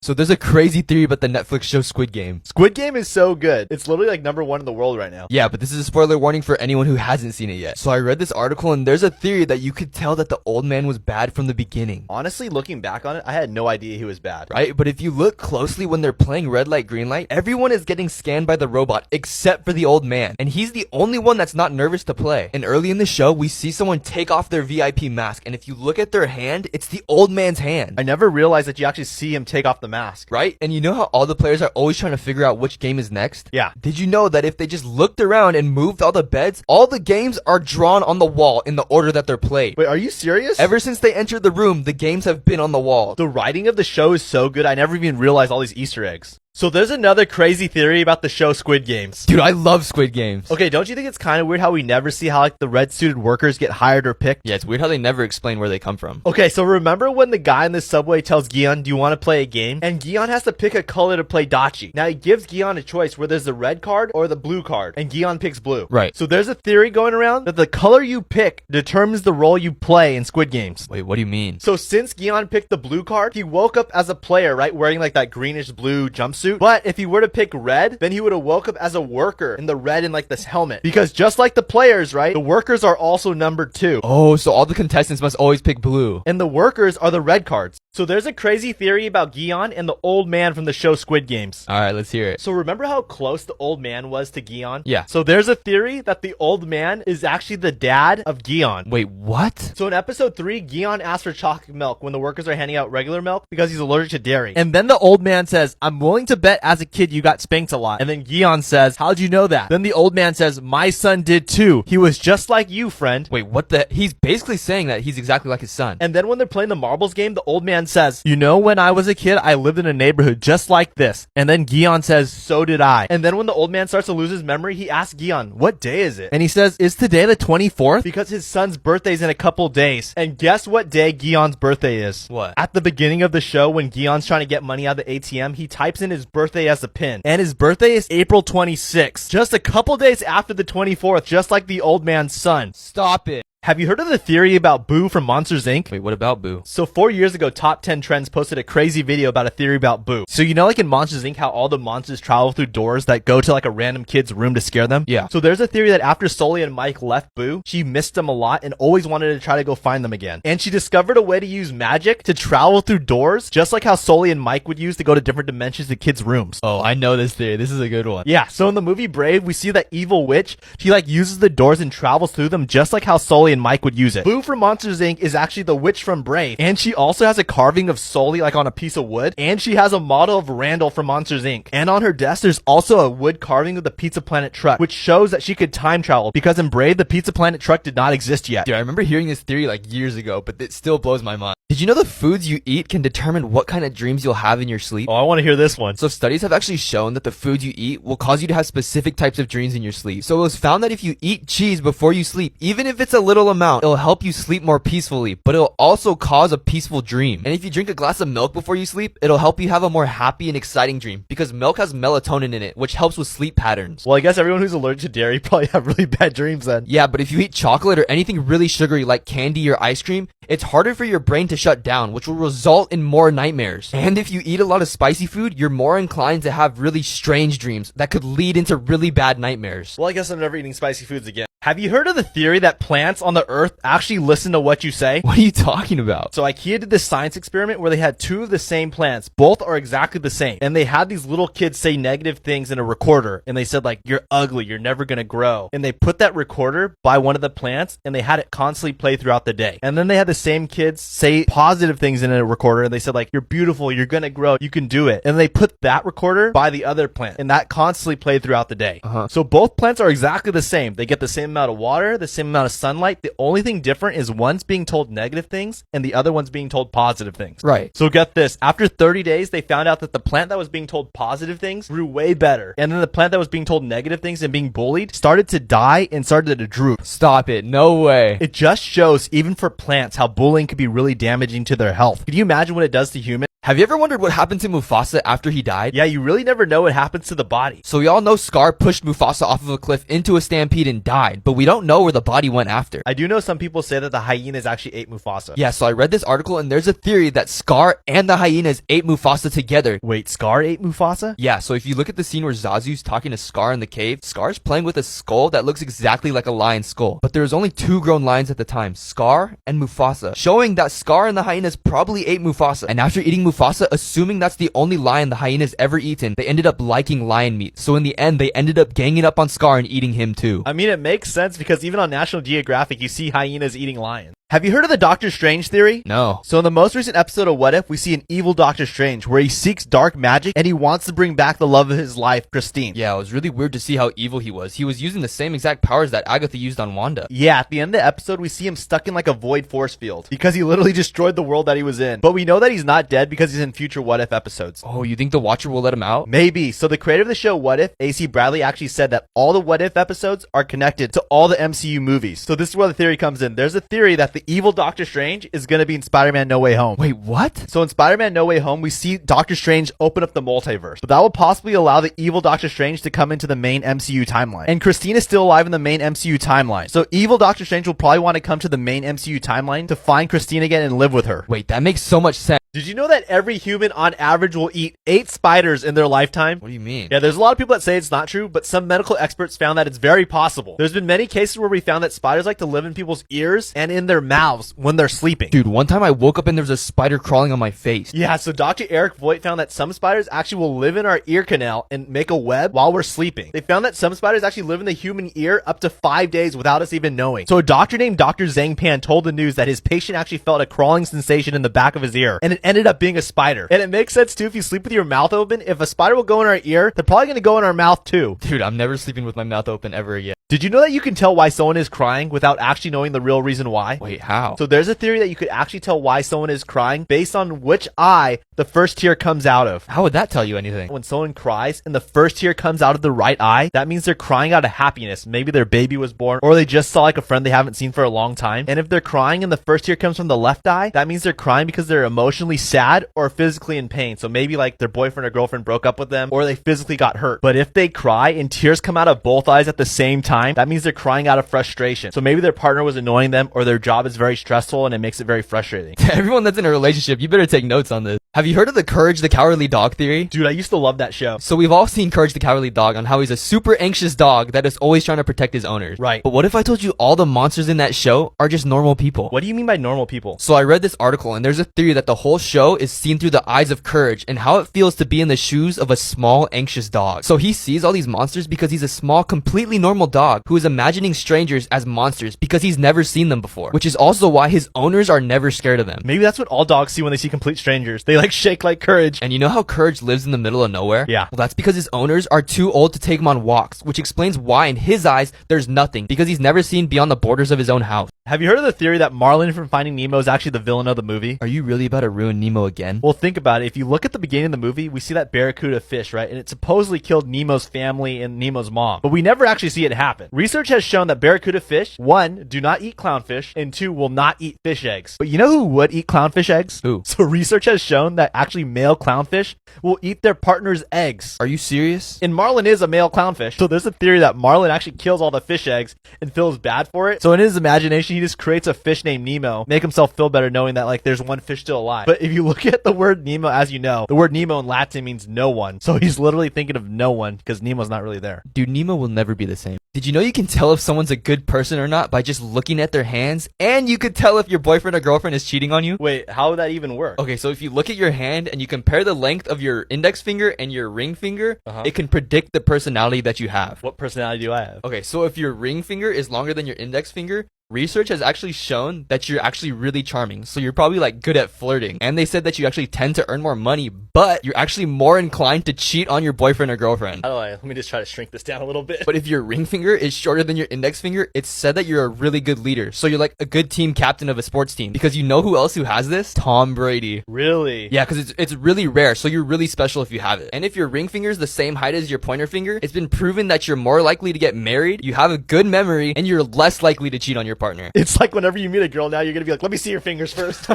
So there's a crazy theory about the Netflix show Squid Game. Squid Game is so good. It's literally like #1 in the world right now. Yeah, but this is a spoiler warning for anyone who hasn't seen it yet. So I read this article and there's a theory that you could tell that the old man was bad from the beginning. Honestly, looking back on it, I had no idea he was bad. Right? But if you look closely when they're playing red light, green light, everyone is getting scanned by the robot except for the old man. And he's the only one that's not nervous to play. And early in the show, we see someone take off their VIP mask. And if you look at their hand, it's the old man's hand. I never realized that you actually see him take off the mask. Right? And you know how all the players are always trying to figure out which game is next? Yeah. Did you know that if they just looked around and moved all the beds, all the games are drawn on the wall in the order that they're played? Wait, are you serious? Ever since they entered the room, the games have been on the wall. The writing of the show is so good, I never even realized all these Easter eggs. So there's another crazy theory about the show Squid Games. Dude, I love Squid Games. Okay, don't you think it's kind of weird how we never see how like the red-suited workers get hired or picked? Yeah, it's weird how they never explain where they come from. Okay, so remember when the guy in the subway tells Gion, do you want to play a game? And Gion has to pick a color to play Dachi. Now he gives Gion a choice where there's the red card or the blue card, and Gion picks blue. Right. So there's a theory going around that the color you pick determines the role you play in Squid Games. Wait, what do you mean? So since Gion picked the blue card, he woke up as a player, right, wearing like that greenish blue jumpsuit. But if he were to pick red, then he would have woke up as a worker in the red and like this helmet. Because just like the players, right, the workers are also number 2. Oh, so all the contestants must always pick blue. And the workers are the red cards. So there's a crazy theory about Gion and the old man from the show Squid Games. Alright, let's hear it. So remember how close the old man was to Gion? Yeah. So there's a theory that the old man is actually the dad of Gion. Wait, what? So in episode 3, Gion asks for chocolate milk when the workers are handing out regular milk because he's allergic to dairy. And then the old man says, I'm willing to bet as a kid you got spanked a lot. And then Gion says, how'd you know that? Then the old man says, my son did too. He was just like you, friend. Wait, what the? He's basically saying that he's exactly like his son. And then when they're playing the marbles game, the old man says, you know, when I was a kid, I lived in a neighborhood just like this. And then Gion says, so did I. And then when the old man starts to lose his memory, he asks Gion, what day is it? And he says, is today the 24th? Because his son's birthday's in a couple days. And guess what day Gion's birthday is? What? At the beginning of the show, when Gion's trying to get money out of the ATM, he types in his birthday as a pin. And his birthday is April 26th. Just a couple days after the 24th, just like the old man's son. Stop it. Have you heard of the theory about Boo from Monsters, Inc.? Wait, what about Boo? So 4 years ago, Top 10 Trends posted a crazy video about a theory about Boo. So you know like in Monsters, Inc. how all the monsters travel through doors that go to like a random kid's room to scare them? Yeah. So there's a theory that after Sully and Mike left Boo, she missed them a lot and always wanted to try to go find them again. And she discovered a way to use magic to travel through doors, just like how Sully and Mike would use to go to different dimensions to kids' rooms. Oh, I know this theory. This is a good one. Yeah, so in the movie Brave, we see that evil witch, she like uses the doors and travels through them just like how Sully and Mike would use it. Boo from Monsters, Inc. is actually the witch from Brave. And she also has a carving of Sully like on a piece of wood. And she has a model of Randall from Monsters, Inc. And on her desk, there's also a wood carving of the Pizza Planet truck, which shows that she could time travel because in Brave, the Pizza Planet truck did not exist yet. Dude, I remember hearing this theory like years ago, but it still blows my mind. Did you know the foods you eat can determine what kind of dreams you'll have in your sleep? Oh, I want to hear this one. So studies have actually shown that the foods you eat will cause you to have specific types of dreams in your sleep. So it was found that if you eat cheese before you sleep, even if it's a little amount, it'll help you sleep more peacefully, but it'll also cause a peaceful dream. And if you drink a glass of milk before you sleep, it'll help you have a more happy and exciting dream because milk has melatonin in it, which helps with sleep patterns. Well, I guess everyone who's allergic to dairy probably have really bad dreams then. Yeah, but if you eat chocolate or anything really sugary like candy or ice cream, it's harder for your brain to shut down, which will result in more nightmares. And if you eat a lot of spicy food, you're more inclined to have really strange dreams that could lead into really bad nightmares. Well, I guess I'm never eating spicy foods again. Have you heard of the theory that plants on the earth actually listen to what you say? What are you talking about? So IKEA did this science experiment where they had 2 of the same plants. Both are exactly the same. And they had these little kids say negative things in a recorder. And they said like, you're ugly, you're never gonna grow. And they put that recorder by one of the plants and they had it constantly play throughout the day. And then they had the same kids say positive things in a recorder. And they said like, you're beautiful, you're gonna grow, you can do it. And they put that recorder by the other plant. And that constantly played throughout the day. So both plants are exactly the same. They get the same amount of water, the same amount of sunlight. The only thing different is one's being told negative things and the other one's being told positive things. Right. So get this. After 30 days, they found out that the plant that was being told positive things grew way better. And then the plant that was being told negative things and being bullied started to die and started to droop. Stop it. No way. It just shows, even for plants, how bullying could be really damaging to their health. Can you imagine what it does to humans? Have you ever wondered what happened to Mufasa after he died? Yeah, you really never know what happens to the body. So we all know Scar pushed Mufasa off of a cliff into a stampede and died, but we don't know where the body went after. I do know some people say that the hyenas actually ate Mufasa. Yeah, so I read this article and there's a theory that Scar and the hyenas ate Mufasa together. Wait, Scar ate Mufasa? Yeah, so if you look at the scene where Zazu's talking to Scar in the cave, Scar's playing with a skull that looks exactly like a lion's skull. But there was only 2 grown lions at the time, Scar and Mufasa, showing that Scar and the hyenas probably ate Mufasa. And after eating Mufasa, assuming that's the only lion the hyenas ever eaten, they ended up liking lion meat. So in the end, they ended up ganging up on Scar and eating him too. I mean, it makes sense because even on National Geographic, you see hyenas eating lions. Have you heard of the Doctor Strange theory? No. So in the most recent episode of What If, we see an evil Doctor Strange where he seeks dark magic and he wants to bring back the love of his life, Christine. Yeah, it was really weird to see how evil he was. He was using the same exact powers that Agatha used on Wanda. Yeah, at the end of the episode, we see him stuck in like a void force field because he literally destroyed the world that he was in. But we know that he's not dead because he's in future What If episodes. Oh, you think the Watcher will let him out? Maybe. So the creator of the show What If, AC Bradley, actually said that all the What If episodes are connected to all the MCU movies. So this is where the theory comes in. There's a theory that the evil Doctor Strange is going to be in Spider-Man No Way Home. Wait, what? So in Spider-Man No Way Home, we see Doctor Strange open up the multiverse. But that will possibly allow the evil Doctor Strange to come into the main MCU timeline. And Christine is still alive in the main MCU timeline. So evil Doctor Strange will probably want to come to the main MCU timeline to find Christine again and live with her. Wait, that makes so much sense. Did you know that every human on average will eat 8 spiders in their lifetime? What do you mean? Yeah, there's a lot of people that say it's not true, but some medical experts found that it's very possible. There's been many cases where we found that spiders like to live in people's ears and in their mouths when they're sleeping. Dude, one time I woke up and there was a spider crawling on my face. Yeah, so Dr. Eric Voigt found that some spiders actually will live in our ear canal and make a web while we're sleeping. They found that some spiders actually live in the human ear up to 5 days without us even knowing. So a doctor named Dr. Zhang Pan told the news that his patient actually felt a crawling sensation in the back of his ear, and it ended up being a spider. And it makes sense too if you sleep with your mouth open. If a spider will go in our ear, they're probably going to go in our mouth too. Dude, I'm never sleeping with my mouth open ever again. Did you know that you can tell why someone is crying without actually knowing the real reason why? Wait, how? So there's a theory that you could actually tell why someone is crying based on which eye the first tear comes out of. How would that tell you anything? When someone cries and the first tear comes out of the right eye, that means they're crying out of happiness. Maybe their baby was born, or they just saw like a friend they haven't seen for a long time. And if they're crying and the first tear comes from the left eye, that means they're crying because they're emotionally sad or physically in pain. So maybe like their boyfriend or girlfriend broke up with them, or they physically got hurt. But if they cry and tears come out of both eyes at the same time, that means they're crying out of frustration. So maybe their partner was annoying them, or their job is very stressful and it makes it very frustrating. Everyone that's in a relationship, you better take notes on this. Have you heard of the Courage the Cowardly Dog theory? Dude, I used to love that show. So we've all seen Courage the Cowardly Dog on how he's a super anxious dog that is always trying to protect his owners. Right. But what if I told you all the monsters in that show are just normal people? What do you mean by normal people? So I read this article and there's a theory that the whole show is seen through the eyes of Courage and how it feels to be in the shoes of a small anxious dog. So he sees all these monsters because he's a small, completely normal dog who is imagining strangers as monsters because he's never seen them before, which is also why his owners are never scared of them. Maybe that's what all dogs see when they see complete strangers. They like shake like Courage. And you know how Courage lives in the middle of nowhere? Yeah. Well, that's because his owners are too old to take him on walks, which explains why in his eyes there's nothing, because he's never seen beyond the borders of his own house. Have you heard of the theory that Marlin from Finding Nemo is actually the villain of the movie? Are you really about to ruin Nemo again? Well, think about it. If you look at the beginning of the movie, we see that barracuda fish, right? And it supposedly killed Nemo's family and Nemo's mom. But we never actually see it happen. Research has shown that barracuda fish, 1, do not eat clownfish, and 2, will not eat fish eggs. But you know who would eat clownfish eggs? Who? So research has shown that actually male clownfish will eat their partner's eggs. Are you serious? And Marlin is a male clownfish. So there's a theory that Marlin actually kills all the fish eggs and feels bad for it. So in his imagination, he just creates a fish named Nemo, make himself feel better knowing that like there's one fish still alive. But if you look at the word Nemo, as you know, the word Nemo in Latin means no one. So he's literally thinking of no one because Nemo's not really there. Dude, Nemo will never be the same. Did you know you can tell if someone's a good person or not by just looking at their hands? And you could tell if your boyfriend or girlfriend is cheating on you? Wait, how would that even work? Okay, so if you look at your hand and you compare the length of your index finger and your ring finger, it can predict the personality that you have. What personality do I have? Okay, so if your ring finger is longer than your index finger, research has actually shown that you're actually really charming. So you're probably like good at flirting. And they said that you actually tend to earn more money, but you're actually more inclined to cheat on your boyfriend or girlfriend. Let me just try to shrink this down a little bit. But if your ring finger is shorter than your index finger, it's said that you're a really good leader. So you're like a good team captain of a sports team. Because you know who else who has this? Tom Brady. Really? Yeah, because it's really rare. So you're really special if you have it. And if your ring finger is the same height as your pointer finger, it's been proven that you're more likely to get married, you have a good memory, and you're less likely to cheat on your partner. It's like whenever you meet a girl now, you're going to be like, let me see your fingers first.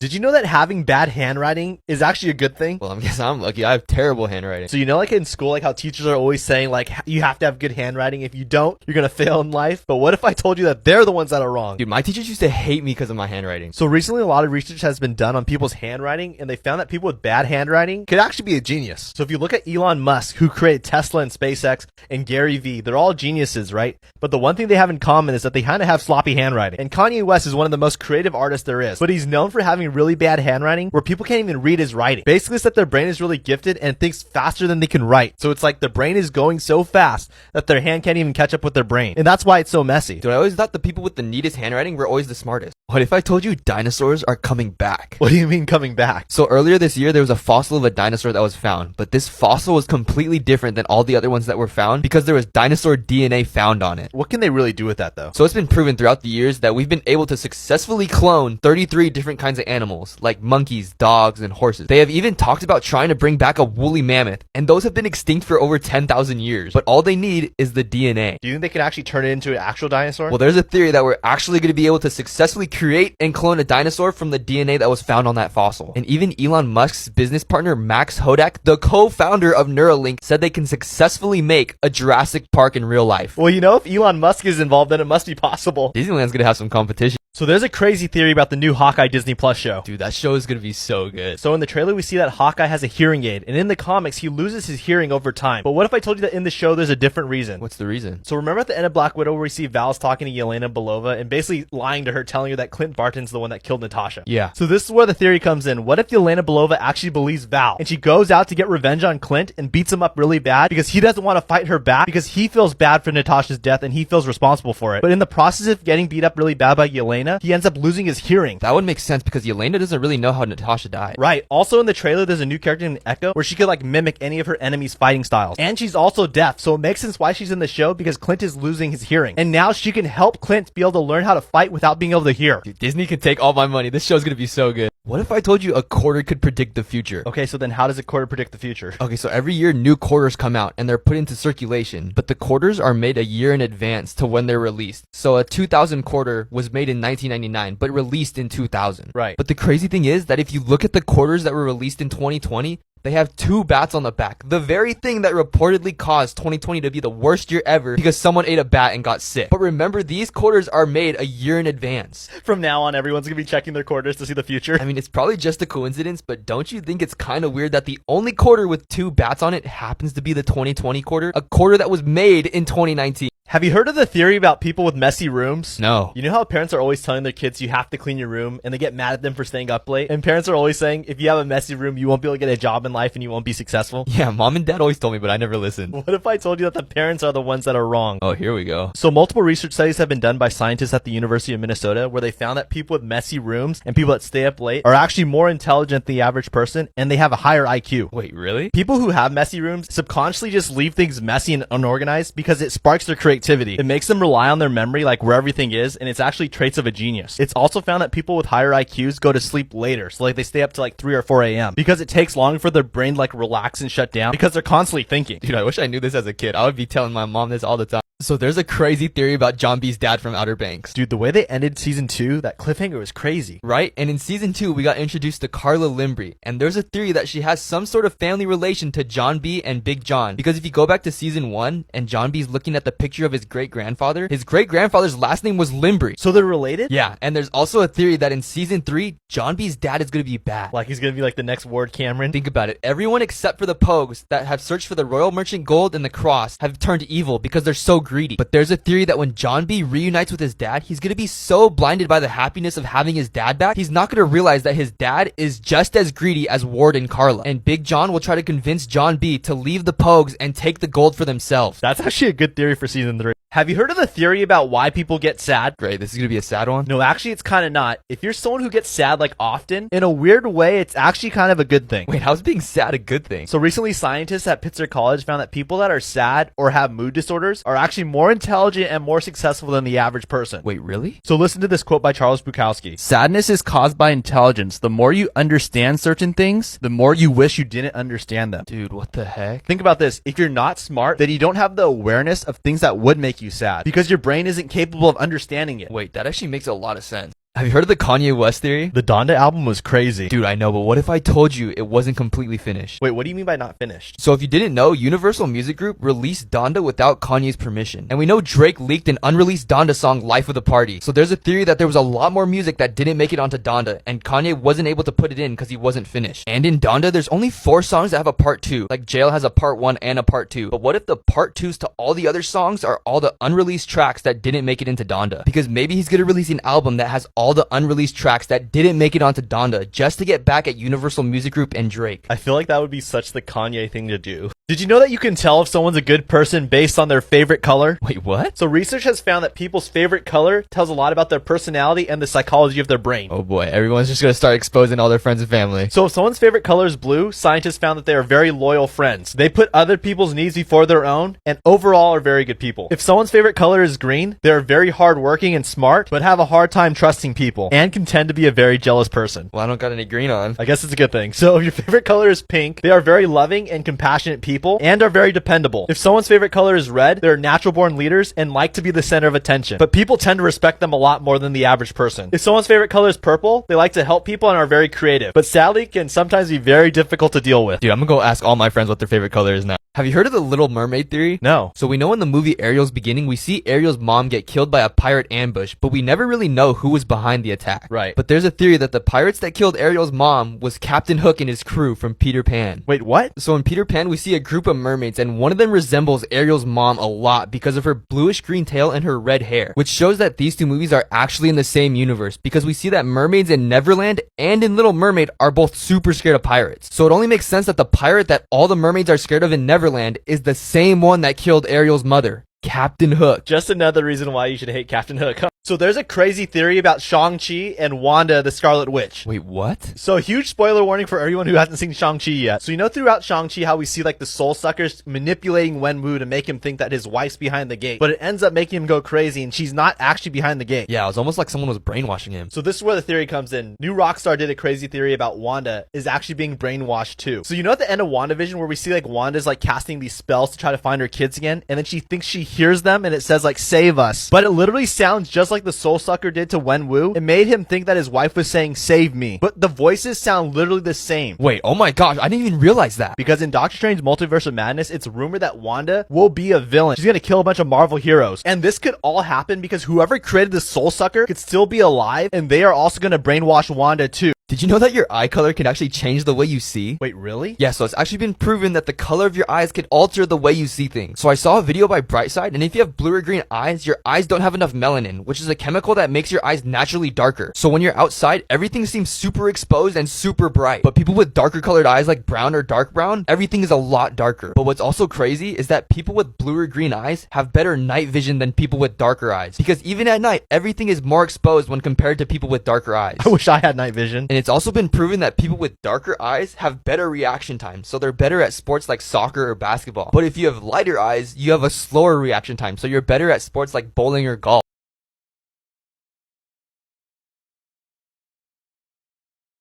Did you know that having bad handwriting is actually a good thing? Well, I guess I'm lucky. I have terrible handwriting. So you know, like in school, like how teachers are always saying, like, you have to have good handwriting. If you don't, you're gonna fail in life. But what if I told you that they're the ones that are wrong? Dude, my teachers used to hate me because of my handwriting. So recently, a lot of research has been done on people's handwriting, and they found that people with bad handwriting could actually be a genius. So if you look at Elon Musk, who created Tesla and SpaceX, and Gary Vee, they're all geniuses, right? But the one thing they have in common is that they kind of have sloppy handwriting. And Kanye West is one of the most creative artists there is, but he's known for having really bad handwriting where people can't even read his writing. Basically, it's that their brain is really gifted and thinks faster than they can write. So it's like their brain is going so fast that their hand can't even catch up with their brain. And that's why it's so messy. Dude, I always thought the people with the neatest handwriting were always the smartest. What if I told you dinosaurs are coming back? What do you mean coming back? So earlier this year, there was a fossil of a dinosaur that was found, but this fossil was completely different than all the other ones that were found because there was dinosaur DNA found on it. What can they really do with that though? So it's been proven throughout the years that we've been able to successfully clone 33 different kinds of animals, like monkeys, dogs, and horses. They have even talked about trying to bring back a woolly mammoth, and those have been extinct for over 10,000 years. But all they need is the DNA. Do you think they can actually turn it into an actual dinosaur? Well, there's a theory that we're actually going to be able to successfully create and clone a dinosaur from the DNA that was found on that fossil. And even Elon Musk's business partner, Max Hodak, the co-founder of Neuralink, said they can successfully make a Jurassic Park in real life. Well, you know, if Elon Musk is involved, then it must be possible. Disneyland's going to have some competition. So there's a crazy theory about the new Hawkeye Disney Plus show. Dude, that show is going to be so good. So in the trailer, we see that Hawkeye has a hearing aid, and in the comics, he loses his hearing over time. But what if I told you that in the show, there's a different reason? What's the reason? So remember at the end of Black Widow where we see Val's talking to Yelena Belova and basically lying to her, telling her that Clint Barton's the one that killed Natasha. Yeah. So this is where the theory comes in. What if Yelena Belova actually believes Val, and she goes out to get revenge on Clint and beats him up really bad because he doesn't want to fight her back because he feels bad for Natasha's death and he feels responsible for it. But in the process of getting beat up really bad by Yelena, he ends up losing his hearing. That would make sense because Yelena doesn't really know how Natasha died. Right. Also in the trailer, there's a new character named Echo where she could like mimic any of her enemies' fighting styles. And she's also deaf, so it makes sense why she's in the show because Clint is losing his hearing. And now she can help Clint be able to learn how to fight without being able to hear. Dude, Disney can take all my money. This show's going to be so good. What if I told you a quarter could predict the future? Okay, so then how does a quarter predict the future? Okay, so every year new quarters come out and they're put into circulation, but the quarters are made a year in advance to when they're released. So a 2000 quarter was made in 1999, but released in 2000. Right. But the crazy thing is that if you look at the quarters that were released in 2020, they have 2 bats on the back. The very thing that reportedly caused 2020 to be the worst year ever because someone ate a bat and got sick. But remember, these quarters are made a year in advance. From now on, everyone's gonna be checking their quarters to see the future. I mean, it's probably just a coincidence, but don't you think it's kind of weird that the only quarter with 2 bats on it happens to be the 2020 quarter? A quarter that was made in 2019. Have you heard of the theory about people with messy rooms? No. You know how parents are always telling their kids you have to clean your room and they get mad at them for staying up late? And parents are always saying if you have a messy room, you won't be able to get a job in life and you won't be successful? Yeah, mom and dad always told me, but I never listened. What if I told you that the parents are the ones that are wrong? Oh, here we go. So multiple research studies have been done by scientists at the University of Minnesota where they found that people with messy rooms and people that stay up late are actually more intelligent than the average person and they have a higher IQ. Wait, really? People who have messy rooms subconsciously just leave things messy and unorganized because it sparks their creativity. It makes them rely on their memory, like where everything is, and it's actually traits of a genius. It's also found that people with higher IQs go to sleep later, so like they stay up to like 3 or 4 a.m. because it takes longer for their brain to like relax and shut down because they're constantly thinking. Dude, I wish I knew this as a kid. I would be telling my mom this all the time. So there's a crazy theory about John B's dad from Outer Banks. Dude, the way they ended season 2, that cliffhanger was crazy. Right? And in season 2, we got introduced to Carla Limbry. And there's a theory that she has some sort of family relation to John B and Big John. Because if you go back to season 1, and John B's looking at the picture of his great-grandfather's last name was Limbry. So they're related? Yeah, and there's also a theory that in season 3, John B's dad is going to be bad. Like he's gonna be like the next Ward Cameron? Think about it. Everyone except for the Pogues that have searched for the Royal Merchant Gold and the Cross have turned evil because they're so greedy. But there's a theory that when John B reunites with his dad, he's gonna be so blinded by the happiness of having his dad back, he's not gonna realize that his dad is just as greedy as Ward and Carla. And Big John will try to convince John B to leave the Pogues and take the gold for themselves. That's actually a good theory for season 3. Have you heard of the theory about why people get sad? Great, this is gonna be a sad one. No, actually, it's kind of not. If you're someone who gets sad like often, in a weird way, it's actually kind of a good thing. Wait, how's being sad a good thing? So recently, scientists at Pitzer College found that people that are sad or have mood disorders are actually more intelligent and more successful than the average person. Wait, really? So listen to this quote by Charles Bukowski. Sadness is caused by intelligence. The more you understand certain things, the more you wish you didn't understand them. Dude, what the heck? Think about this. If you're not smart, then you don't have the awareness of things that would make you sad because your brain isn't capable of understanding it. Wait, that actually makes a lot of sense. Have you heard of the Kanye West theory? The Donda album was crazy. Dude, I know, but what if I told you it wasn't completely finished? Wait, what do you mean by not finished? So if you didn't know, Universal Music Group released Donda without Kanye's permission. And we know Drake leaked an unreleased Donda song, Life of the Party. So there's a theory that there was a lot more music that didn't make it onto Donda, and Kanye wasn't able to put it in because he wasn't finished. And in Donda, there's only 4 songs that have a part 2. Like Jail has a part 1 and a part 2. But what if the part 2s to all the other songs are all the unreleased tracks that didn't make it into Donda? Because maybe he's gonna release an album that has all the unreleased tracks that didn't make it onto Donda just to get back at Universal Music Group and Drake. I feel like that would be such the Kanye thing to do. Did you know that you can tell if someone's a good person based on their favorite color? Wait, what? So research has found that people's favorite color tells a lot about their personality and the psychology of their brain. Oh boy, everyone's just gonna start exposing all their friends and family. So if someone's favorite color is blue, scientists found that they are very loyal friends. They put other people's needs before their own, and overall are very good people. If someone's favorite color is green, they are very hardworking and smart, but have a hard time trusting people, and can tend to be a very jealous person. Well, I don't got any green on. I guess it's a good thing. So if your favorite color is pink, they are very loving and compassionate people, and are very dependable. If someone's favorite color is red, they're natural born leaders and like to be the center of attention, but people tend to respect them a lot more than the average person. If someone's favorite color is purple, they like to help people and are very creative, but sadly can sometimes be very difficult to deal with. Dude, I'm gonna go ask all my friends what their favorite color is now. Have you heard of the Little Mermaid theory? No. So we know in the movie Ariel's beginning, we see Ariel's mom get killed by a pirate ambush, but we never really know who was behind the attack. Right. But there's a theory that the pirates that killed Ariel's mom was Captain Hook and his crew from Peter Pan. Wait, what? So in Peter Pan, we see a group of mermaids, and one of them resembles Ariel's mom a lot because of her bluish green tail and her red hair, which shows that these two movies are actually in the same universe, because we see that mermaids in Neverland and in Little Mermaid are both super scared of pirates. So it only makes sense that the pirate that all the mermaids are scared of in Neverland is the same one that killed Ariel's mother, Captain Hook. Just another reason why you should hate Captain Hook. So there's a crazy theory about Shang-Chi and Wanda the Scarlet Witch. Wait, what? So huge spoiler warning for everyone who hasn't seen Shang-Chi yet. So you know throughout Shang-Chi how we see like the soul suckers manipulating Wenwu to make him think that his wife's behind the gate. But it ends up making him go crazy and she's not actually behind the gate. Yeah, it was almost like someone was brainwashing him. So this is where the theory comes in. New Rockstar did a crazy theory about Wanda is actually being brainwashed too. So you know at the end of WandaVision where we see like Wanda's like casting these spells to try to find her kids again, and then she thinks she hears them and it says like save us. But it literally sounds just like the soul sucker did to Wenwu. It made him think that his wife was saying save me. But the voices sound literally the same. Wait, oh my gosh, I didn't even realize that. Because in Doctor Strange Multiverse of Madness, it's rumored that Wanda will be a villain. She's gonna kill a bunch of Marvel heroes. And this could all happen because whoever created the soul sucker could still be alive, and they are also gonna brainwash Wanda too. Did you know that your eye color can actually change the way you see? Wait, really? Yeah, so it's actually been proven that the color of your eyes can alter the way you see things. So I saw a video by Brightside, and if you have blue or green eyes, your eyes don't have enough melanin, which is a chemical that makes your eyes naturally darker. So when you're outside, everything seems super exposed and super bright. But people with darker colored eyes like brown or dark brown, everything is a lot darker. But what's also crazy is that people with blue or green eyes have better night vision than people with darker eyes. Because even at night, everything is more exposed when compared to people with darker eyes. I wish I had night vision. And it's also been proven that people with darker eyes have better reaction time, so they're better at sports like soccer or basketball. But if you have lighter eyes, you have a slower reaction time, so you're better at sports like bowling or golf.